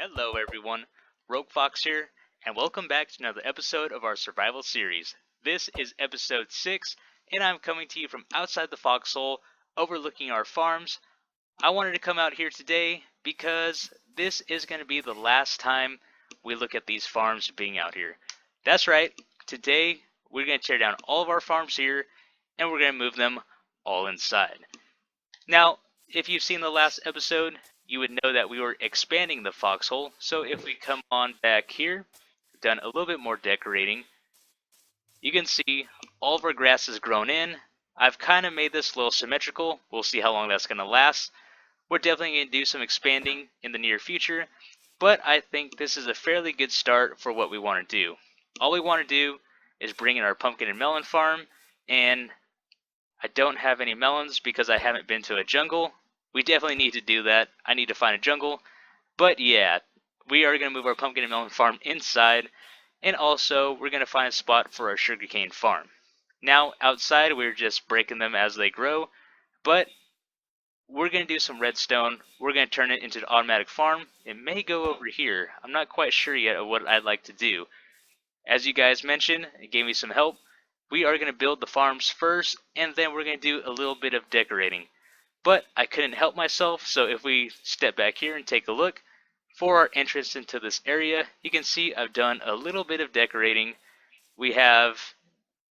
Hello everyone, Rogue Fox here, and welcome back to another episode of our survival series. This is episode 6, and I'm coming to you from outside the foxhole, overlooking our farms. I wanted to come out here today because this is going to be the last time we look at these farms being out here. That's right, today we're going to tear down all of our farms here, and we're going to move them all inside. Now, if you've seen the last episode, you would know that we were expanding the foxhole. So if we come on back here, done a little bit more decorating, you can see all of our grass is grown in. I've kind of made this a little symmetrical. We'll see how long that's going to last. We're definitely going to do some expanding in the near future, but I think this is a fairly good start for what we want to do. All we want to do is bring in our pumpkin and melon farm, and I don't have any melons because I haven't been to a jungle. We definitely need to do that. I need to find a jungle. But yeah, we are going to move our pumpkin and melon farm inside. And also, we're going to find a spot for our sugarcane farm. Now, outside, we're just breaking them as they grow. But we're going to do some redstone. We're going to turn it into an automatic farm. It may go over here. I'm not quite sure yet of what I'd like to do. As you guys mentioned, it gave me some help. We are going to build the farms first, and then we're going to do a little bit of decorating. But I couldn't help myself, so if we step back here and take a look, for our entrance into this area, you can see I've done a little bit of decorating. We have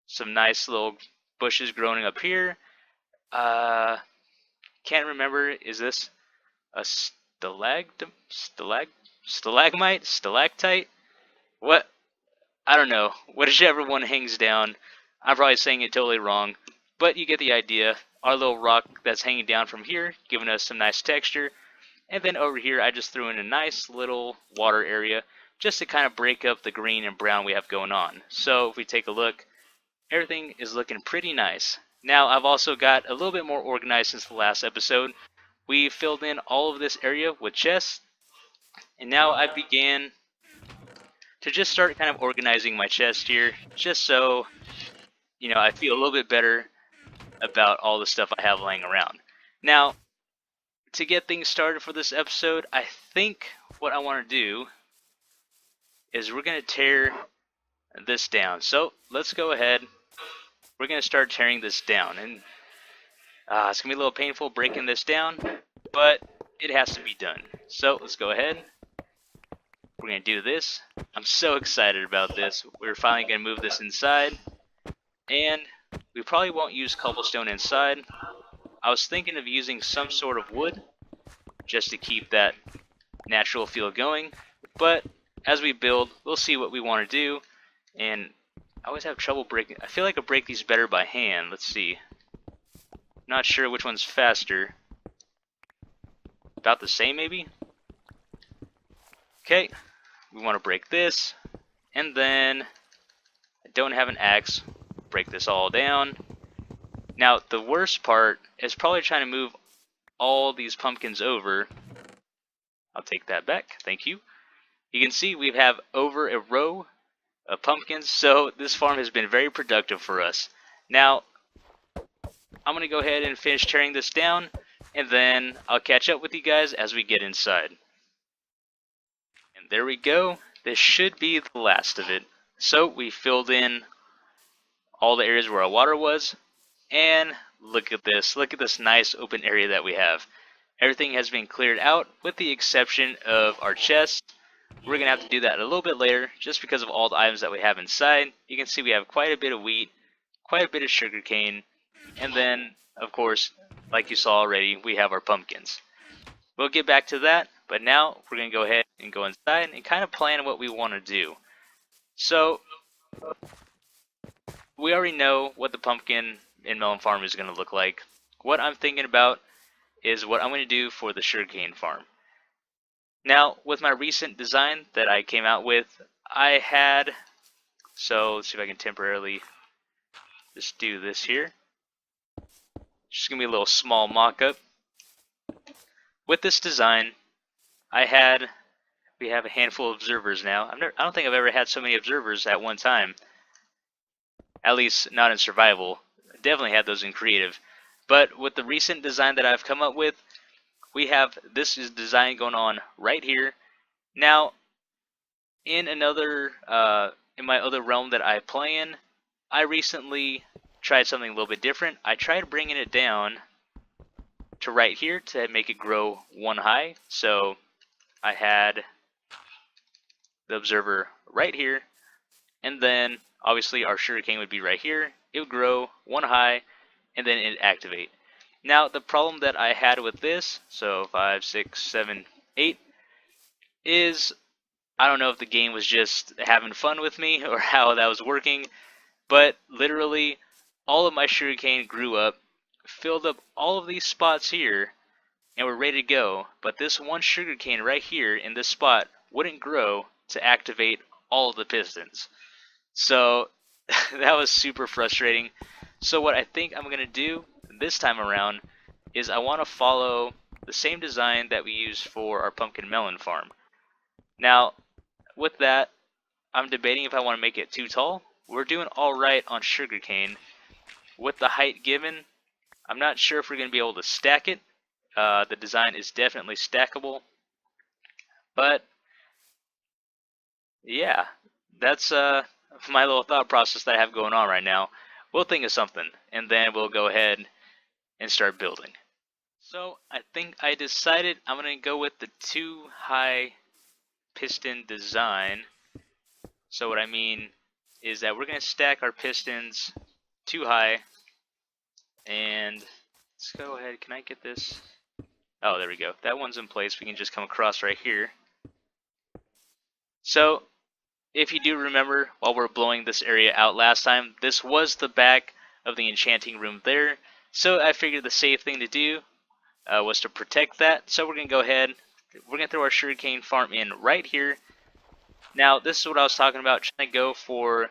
some nice little bushes growing up here. Can't remember, is this a stalagmite? Stalactite? What? I don't know. Whichever one hangs down. I'm probably saying it totally wrong, but you get the idea. Our little rock that's hanging down from here, giving us some nice texture. And then over here, I just threw in a nice little water area just to kind of break up the green and brown we have going on. So if we take a look, everything is looking pretty nice. Now, I've also got a little bit more organized since the last episode. We filled in all of this area with chests, and now I began to just start kind of organizing my chest here, just so, I feel a little bit better about all the stuff I have laying around. Now, to get things started for this episode, I think what I want to do is we're going to tear this down. So let's go ahead. We're going to start tearing this down. And it's going to be a little painful breaking this down, but it has to be done. So let's go ahead. We're going to do this. I'm so excited about this. We're finally going to move this inside. And we probably won't use cobblestone inside. I was thinking of using some sort of wood just to keep that natural feel going. But as we build, we'll see what we want to do. And I always have trouble breaking. I feel like I break these better by hand. Let's see. Not sure which one's faster. About the same, maybe? Okay. We want to break this. And then I don't have an axe. Break this all down. Now, the worst part is probably trying to move all these pumpkins over. I'll take that back. Thank you. You can see we have over a row of pumpkins, so this farm has been very productive for us. Now, I'm going to go ahead and finish tearing this down, and then I'll catch up with you guys as we get inside. And there we go. This should be the last of it. So, we filled in all the areas where our water was. And look at this nice open area that we have. Everything has been cleared out with the exception of our chest. We're going to have to do that a little bit later just because of all the items that we have inside. You can see we have quite a bit of wheat, quite a bit of sugarcane, and then, of course, like you saw already, we have our pumpkins. We'll get back to that, but now we're going to go ahead and go inside and kind of plan what we want to do. So, we already know what the pumpkin and melon farm is going to look like. What I'm thinking about is what I'm going to do for the sugarcane farm. Now, with my recent design that I came out with, I had, so let's see if I can temporarily just do this here. Just going to be a little small mock-up. With this design, we have a handful of observers now. I don't think I've ever had so many observers at one time. At least not in survival. Definitely had those in creative. But with the recent design that I've come up with, we have this design going on right here. Now, in my other realm that I play in, I recently tried something a little bit different. I tried bringing it down to right here to make it grow one high. So I had the observer right here, and then obviously our sugarcane would be right here. It would grow one high, and then it'd activate. Now the problem that I had with this, so 5, 6, 7, 8, is I don't know if the game was just having fun with me or how that was working, but literally all of my sugarcane grew up, filled up all of these spots here, and were ready to go. But this one sugarcane right here in this spot wouldn't grow to activate all of the pistons. So that was super frustrating. So what I think I'm going to do this time around is I want to follow the same design that we used for our pumpkin melon farm. Now, with that, I'm debating if I want to make it too tall. We're doing alright on sugarcane. With the height given, I'm not sure if we're going to be able to stack it. The design is definitely stackable. But, yeah, that's my little thought process that I have going on right now. We'll think of something, and then we'll go ahead and start building. So, I think I decided I'm going to go with the too high piston design. So what I mean is that we're going to stack our pistons too high, and let's go ahead. Can I get this? Oh, there we go. That one's in place. We can just come across right here. So if you do remember, while we're blowing this area out last time, this was the back of the enchanting room there. So I figured the safe thing to do was to protect that. So we're going to go ahead. We're going to throw our sugarcane farm in right here. Now, this is what I was talking about, trying to go for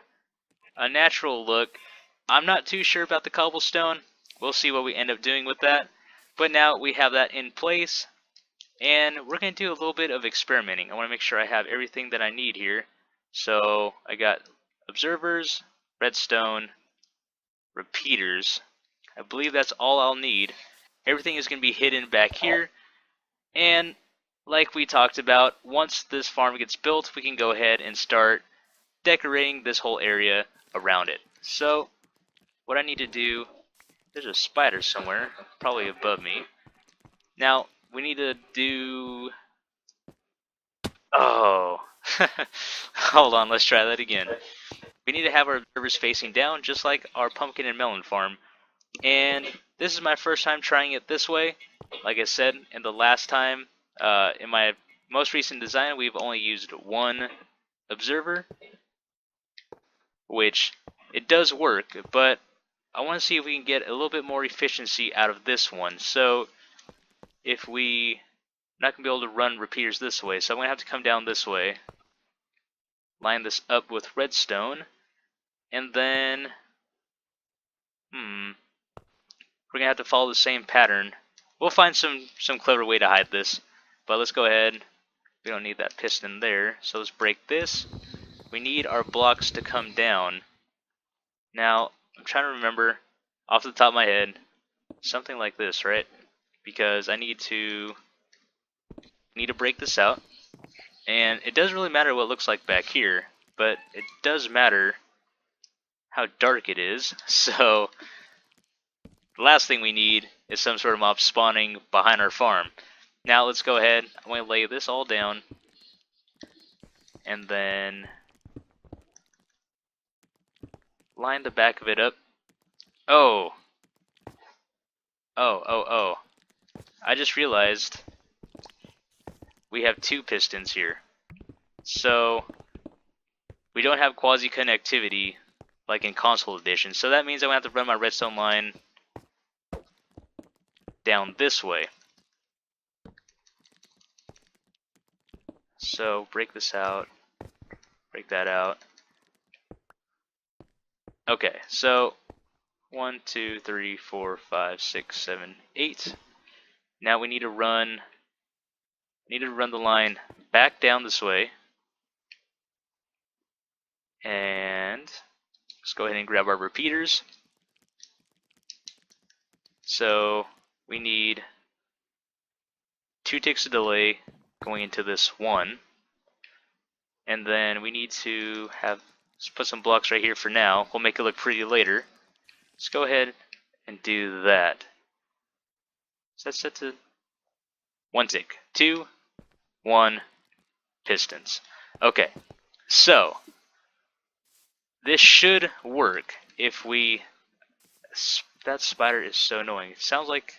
a natural look. I'm not too sure about the cobblestone. We'll see what we end up doing with that. But now we have that in place, and we're going to do a little bit of experimenting. I want to make sure I have everything that I need here. So I got observers, redstone, repeaters. I believe that's all I'll need. Everything is going to be hidden back here, and like we talked about, once this farm gets built, we can go ahead and start decorating this whole area around it. So what I need to do, there's a spider somewhere, probably above me. Now, we need to do... Oh, hold on, let's try that again. We need to have our observers facing down, just like our pumpkin and melon farm. And this is my first time trying it this way. Like I said, in the last time, in my most recent design, we've only used one observer, which it does work, but I want to see if we can get a little bit more efficiency out of this one. So if we not going to be able to run repeaters this way, so I'm going to have to come down this way, line this up with redstone, and then we're going to have to follow the same pattern. We'll find some clever way to hide this, but let's go ahead. We don't need that piston there, so let's break this. We need our blocks to come down. Now, I'm trying to remember off the top of my head, something like this, right? Because I need to break this out, and it doesn't really matter what it looks like back here, but it does matter how dark it is. So the last thing we need is some sort of mob spawning behind our farm. Now let's go ahead. I'm going to lay this all down, and then line the back of it up. Oh, I just realized we have two pistons here. So we don't have quasi connectivity like in console edition. So that means I'm going to have to run my redstone line down this way. So break this out, break that out. Okay, so 1, 2, 3, 4, 5, 6, 7, 8. Now we need to run the line back down this way. And let's go ahead and grab our repeaters. So we need 2 ticks of delay going into this one. And then we need to let's put some blocks right here for now. We'll make it look pretty later. Let's go ahead and do that. Is that set to 1 tick? 2, 1, pistons. Okay, so this should work if we... That spider is so annoying. It sounds like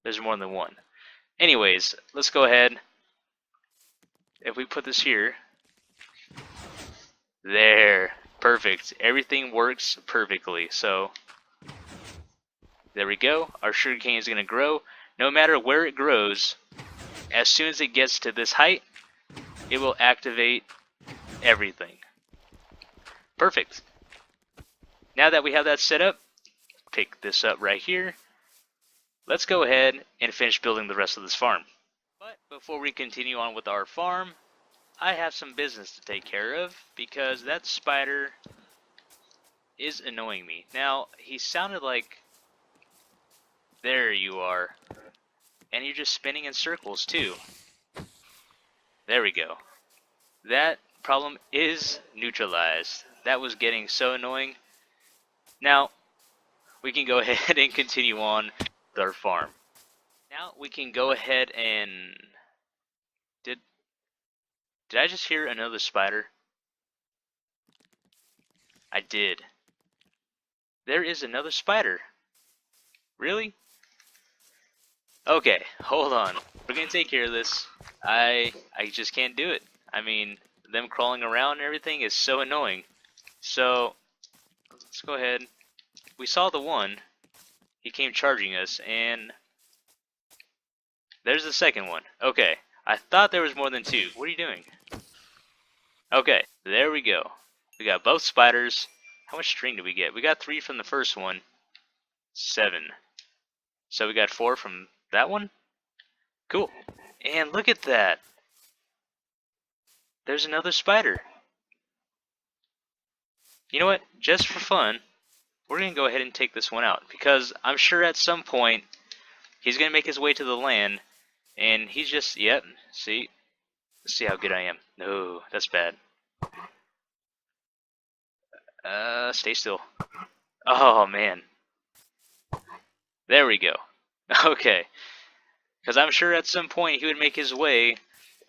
there's more than one. Anyways, let's go ahead. If we put this here, there, perfect. Everything works perfectly. So there we go. Our sugarcane is going to grow. No matter where it grows, as soon as it gets to this height, it will activate everything. Perfect. Now that we have that set up, pick this up right here. Let's go ahead and finish building the rest of this farm. But before we continue on with our farm, I have some business to take care of because that spider is annoying me. Now, he sounded like... There you are. And you're just spinning in circles too. There we go. That problem is neutralized. That was getting so annoying. Now, we can go ahead and continue on with our farm. Now we can go ahead and... Did I just hear another spider? I did. There is another spider. Really? Okay, hold on. We're gonna take care of this. I just can't do it. I mean, them crawling around and everything is so annoying. So, let's go ahead. We saw the one. He came charging us, and there's the second one. Okay, I thought there was more than two. What are you doing? Okay, there we go. We got both spiders. How much string did we get? We got 3 from the first one. 7. So we got 4 from that one? Cool. And look at that. There's another spider. You know what? Just for fun, we're going to go ahead and take this one out. Because I'm sure at some point, he's going to make his way to the land. And he's just, yep, see? Let's see how good I am. No, that's bad. Stay still. Oh, man. There we go. Okay. Because I'm sure at some point he would make his way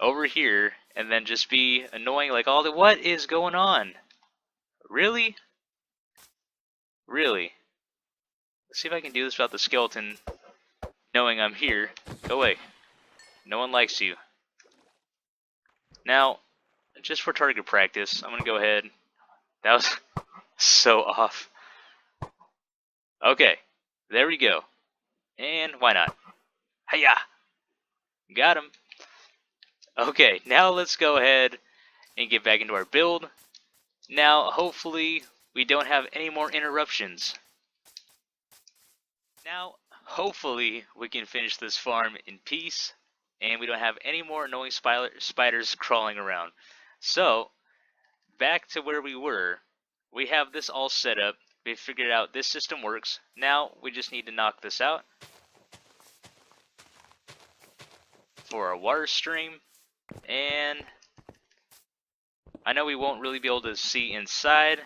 over here and then just be annoying like all the... What is going on? Really? Really? Let's see if I can do this without the skeleton knowing I'm here. Go away. No one likes you. Now, just for target practice, I'm going to go ahead. That was so off. Okay. There we go. And why not? Hiya! Got him. Okay, now let's go ahead and get back into our build. Now, hopefully, we don't have any more interruptions. Now, hopefully, we can finish this farm in peace, and we don't have any more annoying spiders crawling around. So, back to where we were. We have this all set up. We figured out this system works. Now, we just need to knock this out for our water stream. And I know we won't really be able to see inside,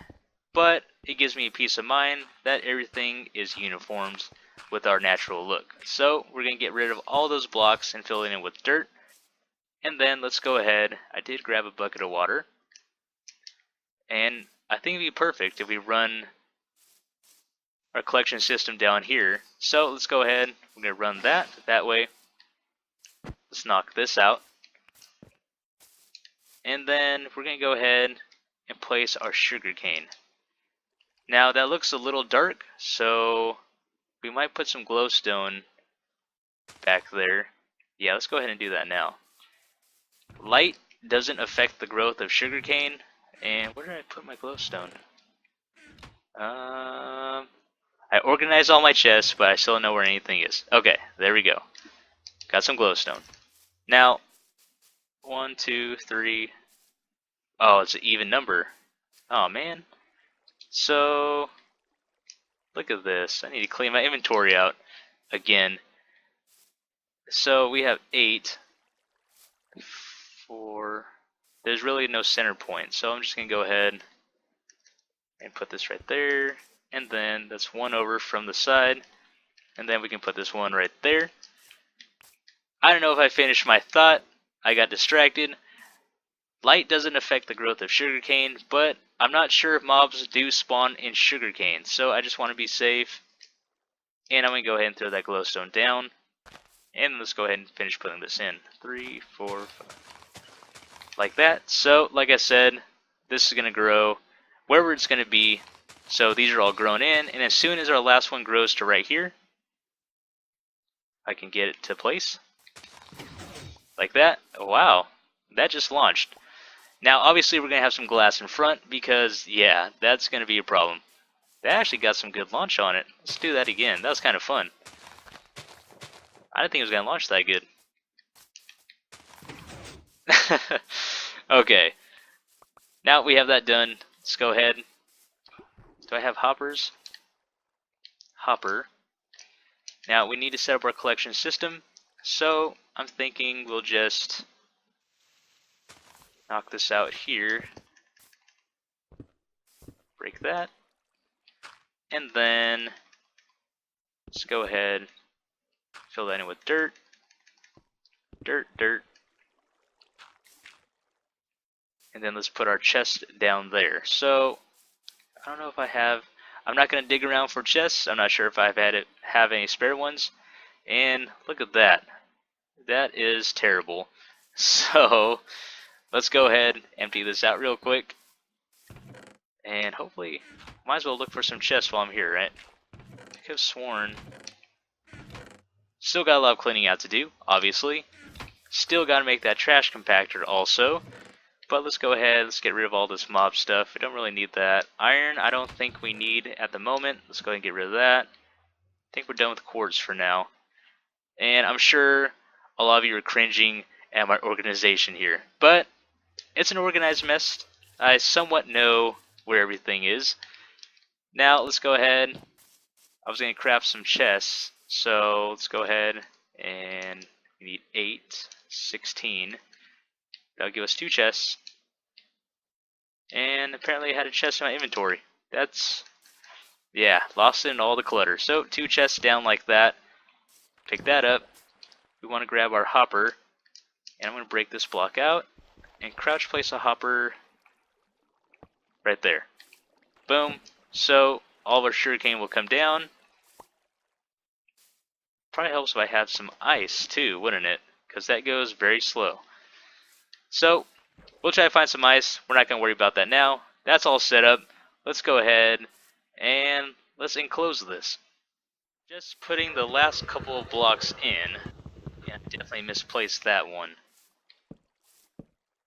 but it gives me a peace of mind that everything is uniformed with our natural look. So we're going to get rid of all those blocks and fill it in with dirt. And then let's go ahead. I did grab a bucket of water. And I think it'd be perfect if we run our collection system down here. So let's go ahead. We're going to run that. That way, let's knock this out. And then we're going to go ahead and place our sugarcane. Now that looks a little dark, so we might put some glowstone back there. Yeah, let's go ahead and do that now. Light doesn't affect the growth of sugarcane. And where did I put my glowstone? I organized all my chests, but I still don't know where anything is. Okay, there we go. Got some glowstone. Now, 1, 2, 3. Oh, it's an even number. Oh, man. So, look at this. I need to clean my inventory out again. So, we have 8, 4, there's really no center point. So I'm just going to go ahead and put this right there. And then that's one over from the side. And then we can put this one right there. I don't know if I finished my thought. I got distracted. Light doesn't affect the growth of sugarcane, but I'm not sure if mobs do spawn in sugarcane. So I just want to be safe. And I'm going to go ahead and throw that glowstone down. And let's go ahead and finish putting this in. 3, 4, 5. Like that. So, like I said, this is going to grow wherever it's going to be. So these are all grown in. And as soon as our last one grows to right here, I can get it to place. Like that. Oh, wow. That just launched. Now, obviously, we're going to have some glass in front because, yeah, that's going to be a problem. That actually got some good launch on it. Let's do that again. That was kind of fun. I didn't think it was going to launch that good. Okay. Now we have that done. Let's go ahead. Do I have hoppers? Hopper. Now we need to set up our collection system. So I'm thinking we'll just knock this out here. Break that. And then let's go ahead, fill that in with dirt. Dirt, dirt. And then let's put our chest down there. So I don't know if I have, I'm not going to dig around for chests. I'm not sure if I've have any spare ones. And look at that. That is terrible. So let's go ahead, empty this out real quick. And hopefully, might as well look for some chests while I'm here, right? I could have sworn. Still got a lot of cleaning out to do, obviously. Still got to make that trash compactor also. But let's go ahead, let's get rid of all this mob stuff. We don't really need that. Iron, I don't think we need at the moment. Let's go ahead and get rid of that. I think we're done with quartz for now. And I'm sure a lot of you are cringing at my organization here. But it's an organized mess. I somewhat know where everything is. Now let's go ahead. I was going to craft some chests. So let's go ahead and we need 8, 16. That'll give us 2 chests. And apparently I had a chest in my inventory. That's, yeah, lost it in all the clutter. So 2 chests down like that. Pick that up. We want to grab our hopper. And I'm going to break this block out. And crouch place a hopper right there. Boom. So all of our sugarcane will come down. Probably helps if I have some ice too, wouldn't it? Because that goes very slow. So we'll try to find some ice. We're not going to worry about that now. That's all set up. Let's go ahead and let's enclose this. Just putting the last couple of blocks in. Yeah, definitely misplaced that one.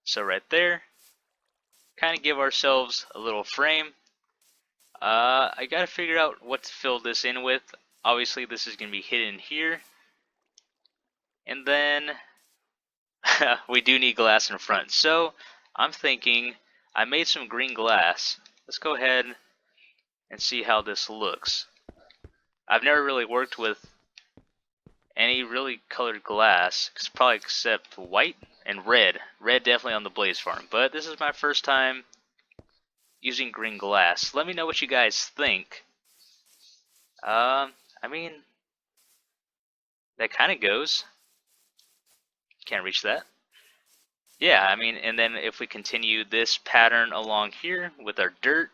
So right there. Kind of give ourselves a little frame. I got to figure out what to fill this in with. Obviously this is going to be hidden here. And then we do need glass in front. So I'm thinking I made some green glass. Let's go ahead and see how this looks. I've never really worked with any really colored glass, probably except white and red. Red definitely on the Blaze farm, but this is my first time using green glass. Let me know what you guys think. I mean, that kind of goes. Can't reach that. Yeah, I mean, and then if we continue this pattern along here with our dirt,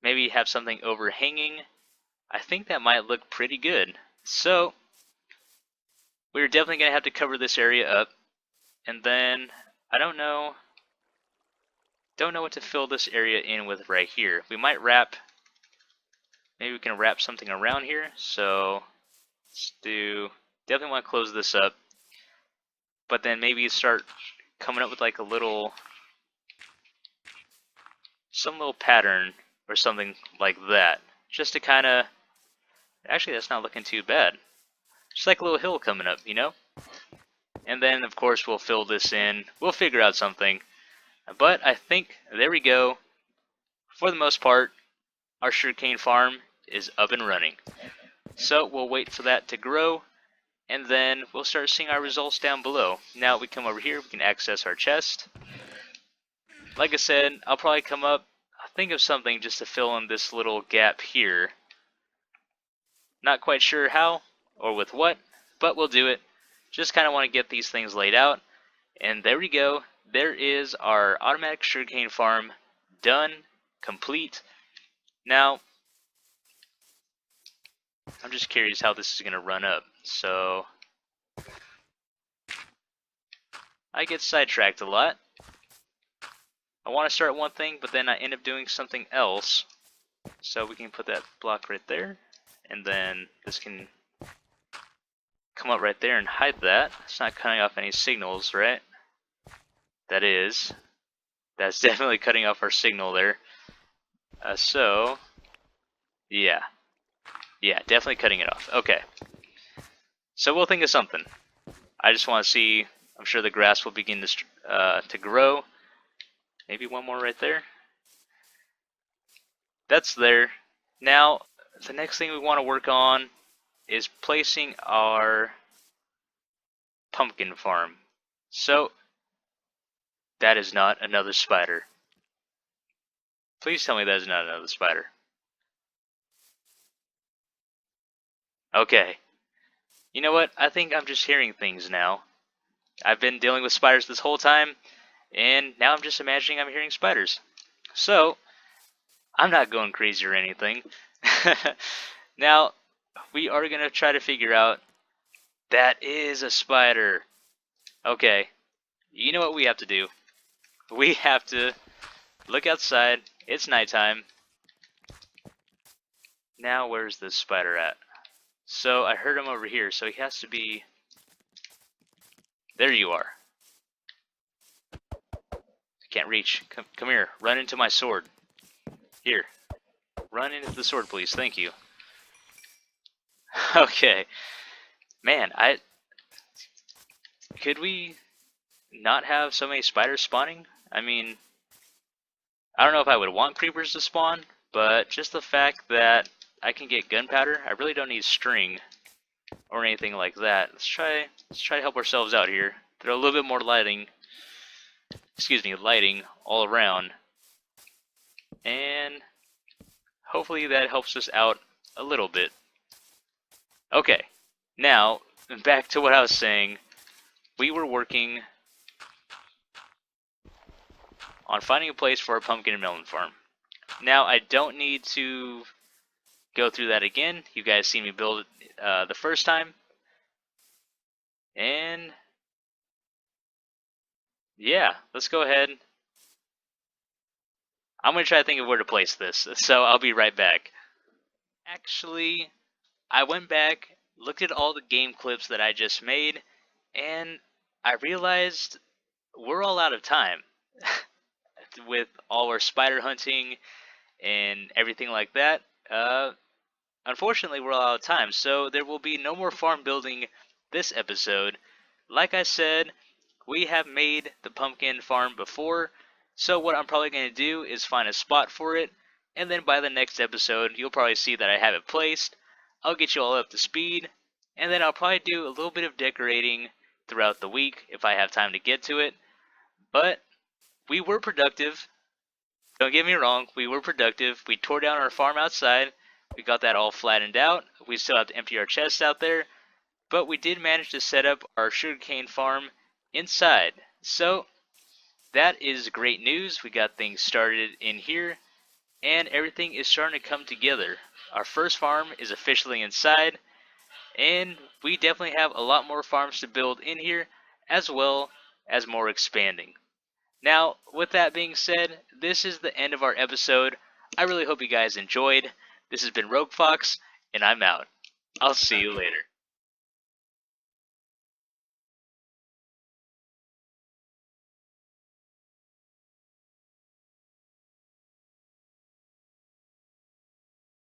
maybe have something overhanging, I think that might look pretty good. So we're definitely going to have to cover this area up. And then, I don't know what to fill this area in with right here. We might wrap, maybe we can wrap something around here. So let's do, definitely want to close this up. But then maybe start coming up with like a little, some little pattern or something like that. Just to kind of, actually that's not looking too bad. Just like a little hill coming up, you know? And then of course we'll fill this in. We'll figure out something. But I think, there we go. For the most part, our sugarcane farm is up and running. So we'll wait for that to grow. And then we'll start seeing our results down below. Now we come over here, we can access our chest. like I said, I'll probably come up, think of something just to fill in this little gap here. Not quite sure how or with what, but we'll do it. Just kind of want to get these things laid out. And there we go. There is our automatic sugarcane farm done, complete. Now, I'm just curious how this is going to run up. So, I get sidetracked a lot. I want to start one thing, but then I end up doing something else. So we can put that block right there, and then this can come up right there and hide that. It's not cutting off any signals, right? That is. That's definitely cutting off our signal there. So, yeah. Yeah, definitely cutting it off. Okay. So we'll think of something. I just want to see, I'm sure the grass will begin to grow. Maybe one more right there. That's there. Now, the next thing we want to work on is placing our pumpkin farm. So, that is not another spider. Please tell me that is not another spider. Okay. You know what? I think I'm just hearing things now. I've been dealing with spiders this whole time, and now I'm just imagining I'm hearing spiders. So, I'm not going crazy or anything. Now, we are going to try to figure out, that is a spider. Okay, you know what we have to do? We have to look outside. It's nighttime. Now, where's this spider at? So, I heard him over here, so he has to be... There you are. I can't reach. Come here. Run into my sword. Here. Run into the sword, please. Thank you. Okay. Man, could we not have so many spiders spawning? I mean, I don't know if I would want creepers to spawn, but just the fact that I can get gunpowder, I really don't need string or anything like that. Let's try to help ourselves out here. Throw a little bit more lighting all around. And hopefully that helps us out a little bit. Okay, now, back to what I was saying. We were working on finding a place for our pumpkin and melon farm. Now, I don't need to go through that again. You guys seen me build it the first time. And yeah, let's go ahead. I'm going to try to think of where to place this, so I'll be right back. Actually, I went back, looked at all the game clips that I just made, and I realized we're all out of time. With all our spider hunting and everything like that, unfortunately we're all out of time, so there will be no more farm building this episode. Like I said, we have made the pumpkin farm before, so what I'm probably going to do is find a spot for it, and then by the next episode you'll probably see that I have it placed. I'll get you all up to speed, and then I'll probably do a little bit of decorating throughout the week if I have time to get to it. But we were productive. Don't get me wrong, we were productive. We tore down our farm outside. We got that all flattened out. We still have to empty our chests out there. But we did manage to set up our sugarcane farm inside. So, that is great news. We got things started in here, and everything is starting to come together. Our first farm is officially inside, and we definitely have a lot more farms to build in here, as well as more expanding. Now, with that being said, this is the end of our episode. I really hope you guys enjoyed. This has been Rogue Fox, and I'm out. I'll see you later.